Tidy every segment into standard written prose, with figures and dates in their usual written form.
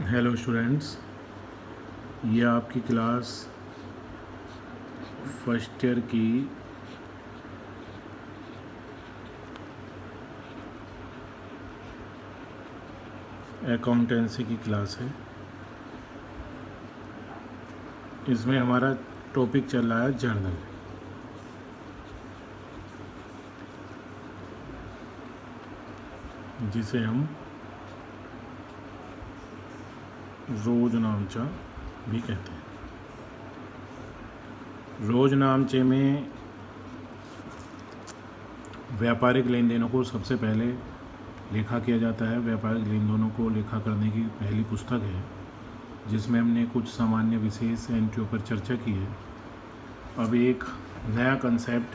Hello students, ये आपकी class first year की अकाउंटेंसी की क्लास है। इसमें हमारा टॉपिक चल रहा है जर्नल। जिसे हम रोजनामचा भी कहते हैं। रोजनामचे में व्यापारिक लेन देनों को सबसे पहले लेखा किया जाता है। व्यापारिक लेन देनों को लेखा करने की पहली पुस्तक है, जिसमें हमने कुछ सामान्य विशेष एंट्रियों पर चर्चा की है। अब एक नया कंसेप्ट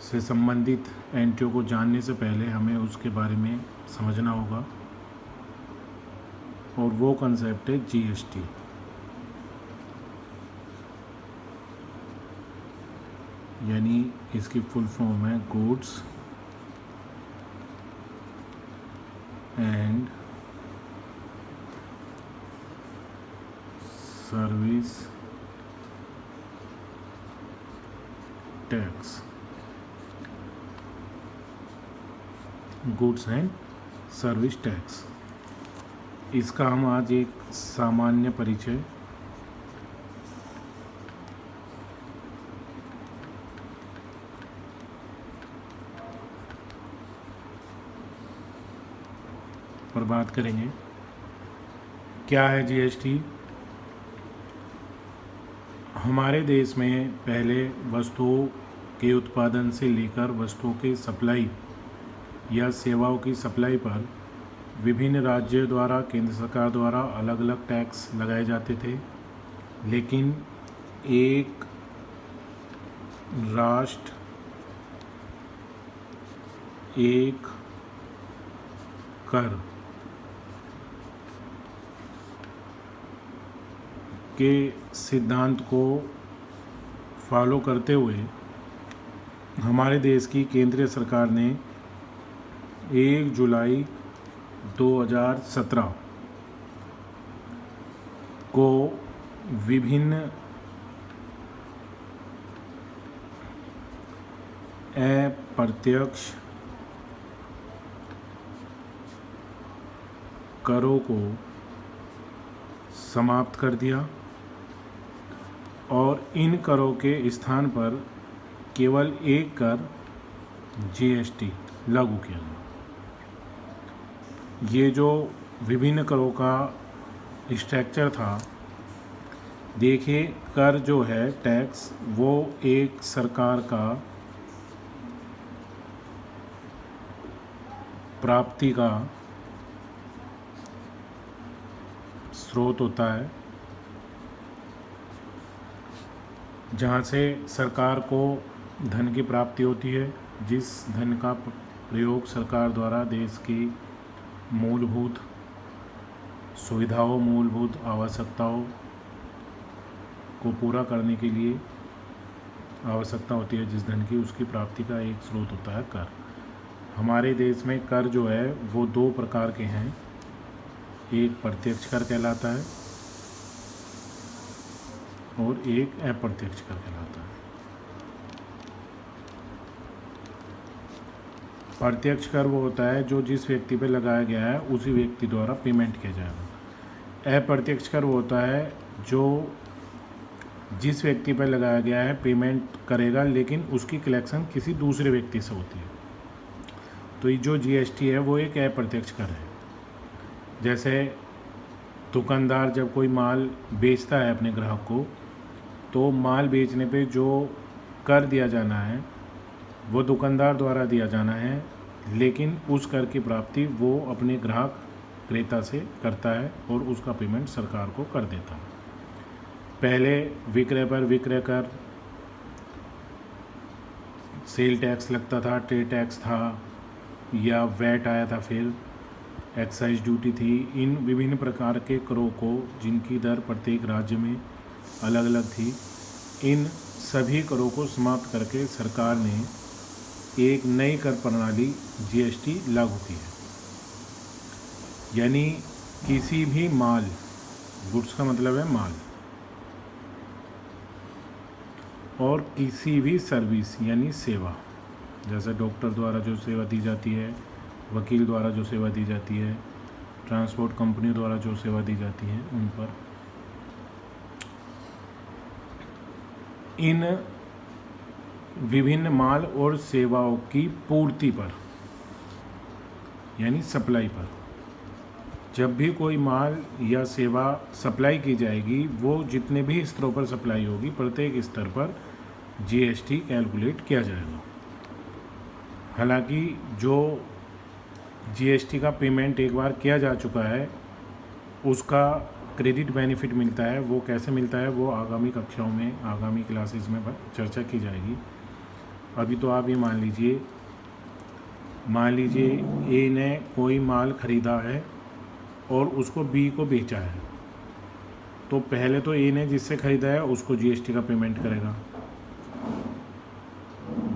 से संबंधित एंट्रियों को जानने से पहले हमें उसके बारे में समझना होगा, और वो कंसेप्ट है जीएसटी। यानी इसकी फुल फॉर्म है goods and service tax. Goods and service tax, इसका हम आज एक सामान्य परिचय पर बात करेंगे। क्या है जीएसटी? हमारे देश में पहले वस्तुओं के उत्पादन से लेकर वस्तुओं के सप्लाई या सेवाओं की सप्लाई पर विभिन्न राज्यों द्वारा, केंद्र सरकार द्वारा अलग अलग टैक्स लगाए जाते थे। लेकिन एक राष्ट्र एक कर के सिद्धांत को फॉलो करते हुए हमारे देश की केंद्रीय सरकार ने 1 जुलाई 2017 को विभिन्न अप्रत्यक्ष करों को समाप्त कर दिया और इन करों के स्थान पर केवल एक कर जीएसटी लागू किया गया। ये जो विभिन्न करों का स्ट्रक्चर था, देखिए, कर जो है टैक्स, वो एक सरकार का प्राप्ति का स्रोत होता है, जहाँ से सरकार को धन की प्राप्ति होती है, जिस धन का प्रयोग सरकार द्वारा देश की मूलभूत सुविधाओं, मूलभूत आवश्यकताओं को पूरा करने के लिए आवश्यकता होती है जिस धन की, उसकी प्राप्ति का एक स्रोत होता है कर। हमारे देश में कर जो है वो 2 प्रकार के हैं। एक प्रत्यक्ष कर कहलाता है और एक अप्रत्यक्ष कर कहलाता है। प्रत्यक्ष कर वो होता है जो जिस व्यक्ति पे लगाया गया है उसी व्यक्ति द्वारा पेमेंट किया जाएगा। अप्रत्यक्ष कर वो होता है जो जिस व्यक्ति पर लगाया गया है पेमेंट करेगा, लेकिन उसकी कलेक्शन किसी दूसरे व्यक्ति से होती है। तो ये जो जीएसटी है वो एक अप्रत्यक्ष कर है। जैसे दुकानदार जब कोई माल बेचता है अपने ग्राहक को, तो माल बेचने पे जो कर दिया जाना है वो दुकानदार द्वारा दिया जाना है, लेकिन उस कर की प्राप्ति वो अपने ग्राहक क्रेता से करता है और उसका पेमेंट सरकार को कर देता है। पहले विक्रय पर विक्रय कर, सेल टैक्स लगता था, ट्रेड टैक्स था, या वैट आया था, फिर एक्साइज ड्यूटी थी। इन विभिन्न प्रकार के करों को, जिनकी दर प्रत्येक राज्य में अलग अलग थी, इन सभी करों को समाप्त करके सरकार ने एक नई कर प्रणाली जीएसटी लागू की है। यानी किसी भी माल, गुड्स का मतलब है माल, और किसी भी सर्विस यानी सेवा, जैसे डॉक्टर द्वारा जो सेवा दी जाती है, वकील द्वारा जो सेवा दी जाती है, ट्रांसपोर्ट कंपनी द्वारा जो सेवा दी जाती है, उन पर इन विभिन्न माल और सेवाओं की पूर्ति पर यानी सप्लाई पर, जब भी कोई माल या सेवा सप्लाई की जाएगी, वो जितने भी स्तरों पर सप्लाई होगी, प्रत्येक स्तर पर जीएसटी कैलकुलेट किया जाएगा। हालांकि जो जीएसटी का पेमेंट एक बार किया जा चुका है, उसका क्रेडिट बेनिफिट मिलता है। वो कैसे मिलता है, वो आगामी कक्षाओं में, आगामी क्लासेस में चर्चा की जाएगी। अभी तो आप ये मान लीजिए ए ने कोई माल ख़रीदा है और उसको बी को बेचा है, तो पहले तो ए ने जिससे ख़रीदा है उसको जीएसटी का पेमेंट करेगा।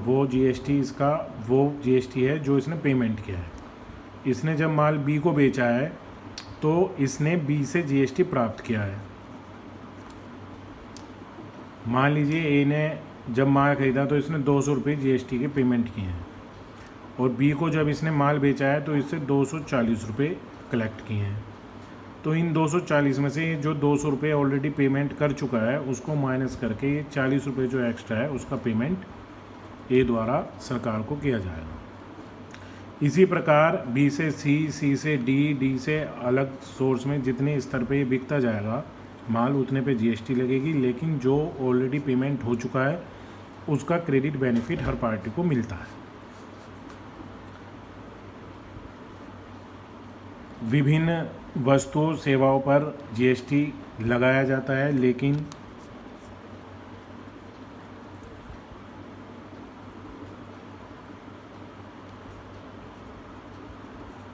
वो जीएसटी है जो इसने पेमेंट किया है। इसने जब माल बी को बेचा है तो इसने बी से जीएसटी प्राप्त किया है। मान लीजिए ए ने जब माल ख़रीदा तो इसने 200 रुपये जीएसटी के पेमेंट किए हैं, और बी को जब इसने माल बेचा है तो इससे 240 रुपये कलेक्ट किए हैं। तो इन 240 में से जो 200 रुपये ऑलरेडी पेमेंट कर चुका है, उसको माइनस करके ये 40 रुपये जो एक्स्ट्रा है उसका पेमेंट ए द्वारा सरकार को किया जाएगा। इसी प्रकार बी से सी, सी से डी, डी से अलग सोर्स में जितने स्तर पे ये बिकता जाएगा माल, उतने पे जीएसटी लगेगी। लेकिन जो ऑलरेडी पेमेंट हो चुका है उसका क्रेडिट बेनिफिट हर पार्टी को मिलता है। विभिन्न वस्तुओं सेवाओं पर जीएसटी लगाया जाता है, लेकिन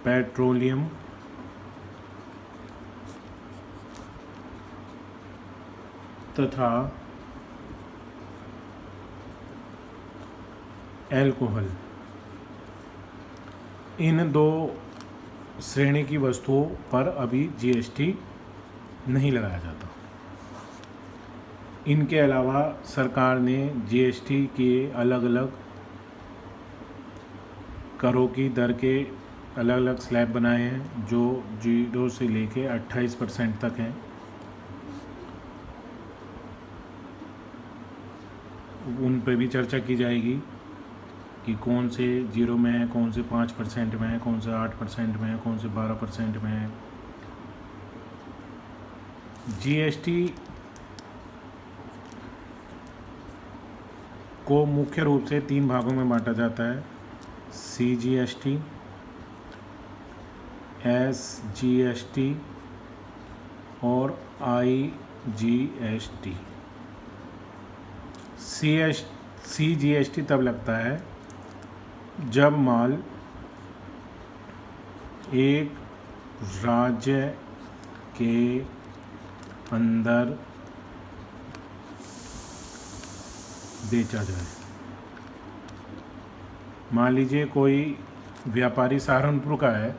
पेट्रोलियम, तथा एल्कोहल, इन दो श्रेणी की वस्तुओं पर अभी जीएसटी नहीं लगाया जाता। इनके अलावा सरकार ने जीएसटी के अलग अलग करों की दर के अलग अलग स्लैब बनाए हैं, जो 0 से लेके 28% तक हैं। उन पे भी चर्चा की जाएगी कि कौन से 0 में है, कौन से 5% में है, कौन से 8% में है, कौन से 12% में है। जीएसटी को मुख्य रूप से 3 भागों में बांटा जाता है: सीजीएसटी, एसजीएसटी और आईजीएसटी। सीजीएसटी तब लगता है जब माल एक राज्य के अंदर बेचा जाए। मान लीजिए कोई व्यापारी सहारनपुर का है,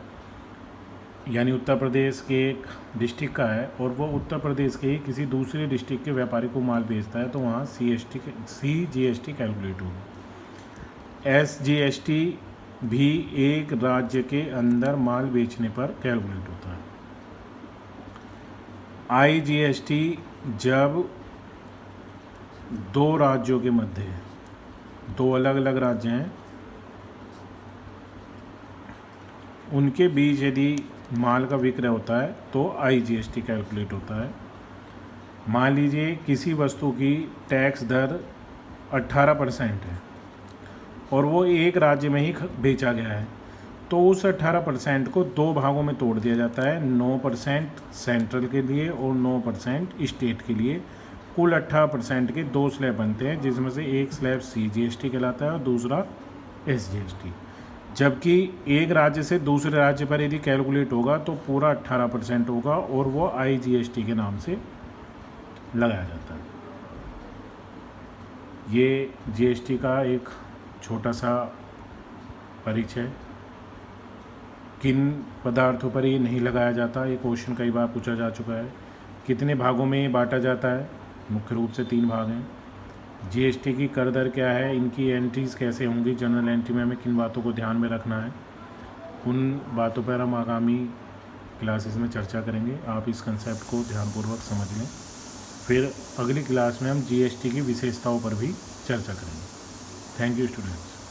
यानी उत्तर प्रदेश के एक डिस्ट्रिक्ट का है, और वो उत्तर प्रदेश के ही किसी दूसरे डिस्ट्रिक्ट के व्यापारी को माल बेचता है, तो वहाँ सीजीएसटी कैलकुलेट होगी। एसजीएसटी भी एक राज्य के अंदर माल बेचने पर कैलकुलेट होता है। आईजीएसटी जब 2 राज्यों के मध्य है, 2 अलग अलग राज्य हैं, उनके बीच यदि माल का विक्रय होता है तो आईजीएसटी कैलकुलेट होता है। मान लीजिए किसी वस्तु की टैक्स दर 18% है और वो एक राज्य में ही बेचा गया है, तो उस 18% को 2 भागों में तोड़ दिया जाता है, 9% सेंट्रल के लिए और 9% स्टेट के लिए। कुल 18% के 2 स्लैब बनते हैं, जिसमें से एक स्लैब सीजीएसटी कहलाता है और दूसरा एसजीएसटी। जबकि एक राज्य से दूसरे राज्य पर यदि कैलकुलेट होगा तो पूरा 18% होगा और वो आईजीएसटी के नाम से लगाया जाता है। ये जीएसटी का एक छोटा सा परिचय। किन पदार्थों पर ये नहीं लगाया जाता, ये क्वेश्चन कई बार पूछा जा चुका है। कितने भागों में ये बांटा जाता है, मुख्य रूप से 3 भाग हैं। जीएसटी की कर दर क्या है, इनकी एंट्रीज कैसे होंगी, जनरल एंट्री में हमें किन बातों को ध्यान में रखना है, उन बातों पर हम आगामी क्लासेस में चर्चा करेंगे। आप इस कंसेप्ट को ध्यानपूर्वक समझ लें। फिर अगली क्लास में हम जीएसटी की विशेषताओं पर भी चर्चा करेंगे। Thank you students.